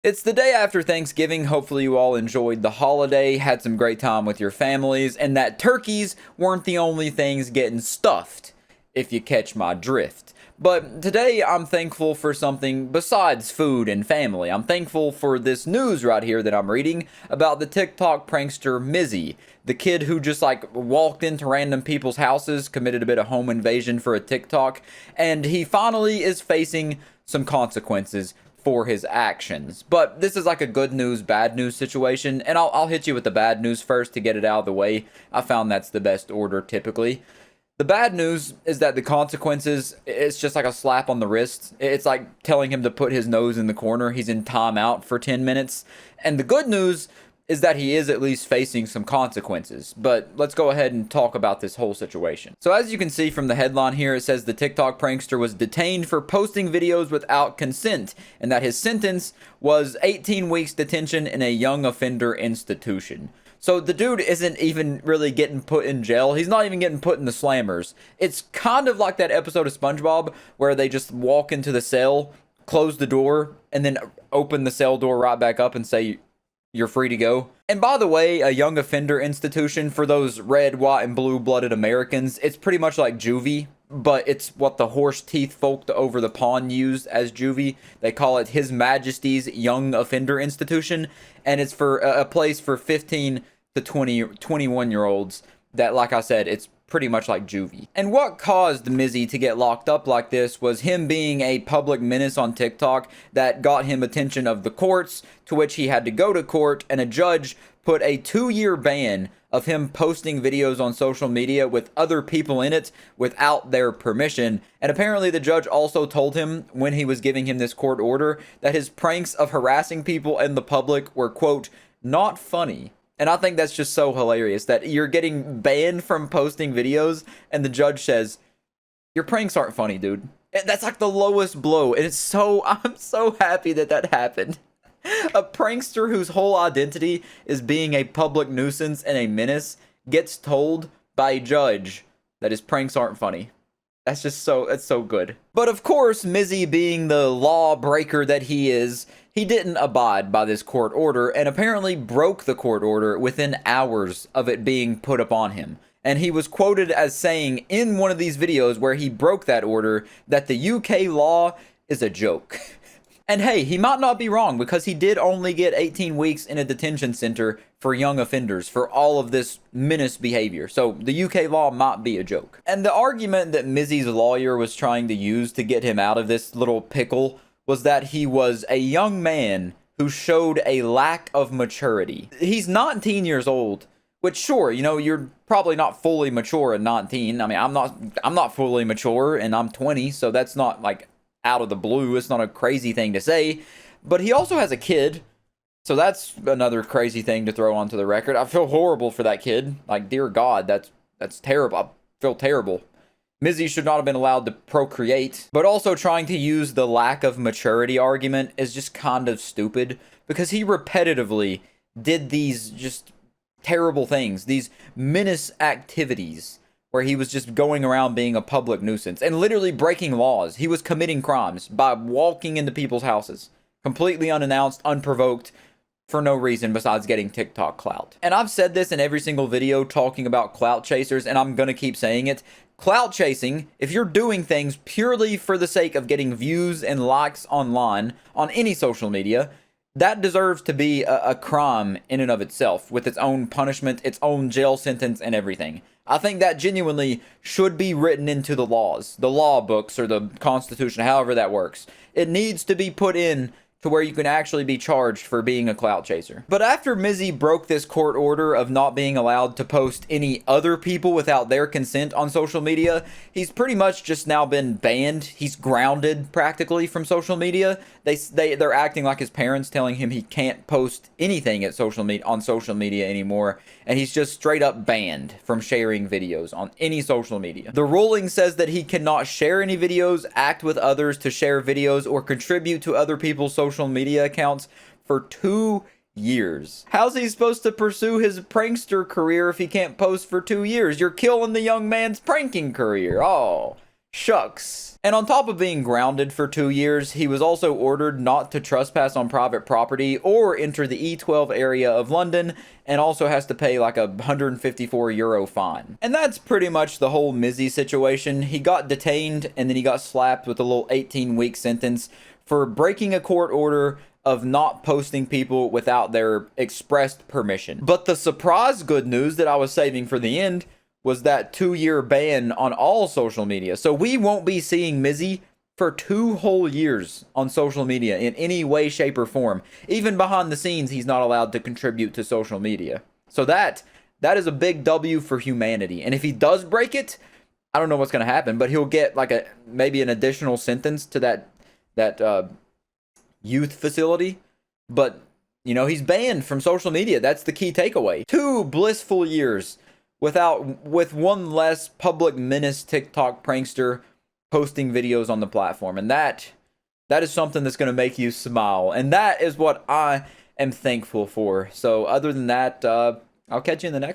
It's the day after Thanksgiving. Hopefully you all enjoyed the holiday, had some great time with your families, and that turkeys weren't the only things getting stuffed, if you catch my drift. But today I'm thankful for something besides food and family. I'm thankful for this news right here that I'm reading about the TikTok prankster Mizzy, the kid who just walked into random people's houses, committed a bit of home invasion for a TikTok, and he finally is facing some consequences for his actions. But this is like a good news, bad news situation, and I'll hit you with the bad news first to get it out of the way. I found that's the best order typically. The bad news is that the consequences, it's just like a slap on the wrist. It's like telling him to put his nose in the corner. He's in timeout for 10 minutes. And the good news is that he is at least facing some consequences. But let's go ahead and talk about this whole situation. So as you can see from the headline here, it says the TikTok prankster was detained for posting videos without consent, and that his sentence was 18 weeks detention in a young offender institution. So the dude isn't even really getting put in jail. He's not even getting put in the slammers. It's kind of like that episode of SpongeBob where they just walk into the cell, close the door, and then open the cell door right back up and say, you're free to go. And by the way, a young offender institution for those red, white, and blue-blooded Americans, it's pretty much like juvie, but it's what the horse teeth folk over the pond used as juvie. They call it His Majesty's Young Offender Institution, and it's for a place for 15 to 21-year-olds that, like I said, it's pretty much like juvie. And what caused Mizzy to get locked up like this was him being a public menace on TikTok that got him attention of the courts, to which he had to go to court, and a judge put a 2-year ban of him posting videos on social media with other people in it without their permission. And apparently the judge also told him when he was giving him this court order that his pranks of harassing people and the public were, quote, not funny. And I think that's just so hilarious that you're getting banned from posting videos and the judge says, your pranks aren't funny, dude. That's like the lowest blow. And I'm so happy that that happened. A prankster whose whole identity is being a public nuisance and a menace gets told by a judge that his pranks aren't funny. That's so good. But of course, Mizzy, being the lawbreaker that he is, he didn't abide by this court order and apparently broke the court order within hours of it being put upon him. And he was quoted as saying in one of these videos where he broke that order that the UK law is a joke. And hey, he might not be wrong, because he did only get 18 weeks in a detention center for young offenders for all of this menace behavior. So the UK law might be a joke. And the argument that Mizzy's lawyer was trying to use to get him out of this little pickle was that he was a young man who showed a lack of maturity. He's 19 years old, which sure, you're probably not fully mature at 19. I mean, I'm not fully mature and I'm 20, so that's not like out of the blue. It's not a crazy thing to say, but he also has a kid, so that's another crazy thing to throw onto the record. I feel horrible for that kid. Like, dear God, that's terrible. I feel terrible. Mizzy should not have been allowed to procreate, but also trying to use the lack of maturity argument is just kind of stupid, because he repetitively did these just terrible things, these menace activities, where he was just going around being a public nuisance and literally breaking laws. He was committing crimes by walking into people's houses, completely unannounced, unprovoked, for no reason besides getting TikTok clout. And I've said this in every single video talking about clout chasers, and I'm gonna keep saying it. Clout chasing, if you're doing things purely for the sake of getting views and likes online, on any social media, that deserves to be a crime in and of itself, with its own punishment, its own jail sentence, and everything. I think that genuinely should be written into the laws, the law books, or the Constitution, however that works. It needs to be put in to where you can actually be charged for being a clout chaser. But after Mizzy broke this court order of not being allowed to post any other people without their consent on social media, he's pretty much just now been banned. He's grounded practically from social media. They're acting like his parents, telling him he can't post anything on social media anymore, and he's just straight up banned from sharing videos on any social media. The ruling says that he cannot share any videos, act with others to share videos, or contribute to other people's social media accounts for 2 years. How's he supposed to pursue his prankster career if he can't post for 2 years? You're killing the young man's pranking career. Oh, Shucks. And on top of being grounded for 2 years, he was also ordered not to trespass on private property or enter the E12 area of London, and also has to pay like a €154 fine. And that's pretty much the whole Mizzy situation. He got detained and then he got slapped with a little 18-week sentence for breaking a court order of not posting people without their expressed permission. But the surprise good news that I was saving for the end was that 2-year ban on all social media. So we won't be seeing Mizzy for 2 whole years on social media in any way, shape, or form. Even behind the scenes, he's not allowed to contribute to social media. So that is a big W for humanity. And if he does break it, I don't know what's going to happen, but he'll get like maybe an additional sentence to that youth facility. But, you know, he's banned from social media. That's the key takeaway. 2 blissful years with one less public menace TikTok prankster posting videos on the platform. And that is something that's going to make you smile. And that is what I am thankful for. So other than that, I'll catch you in the next one.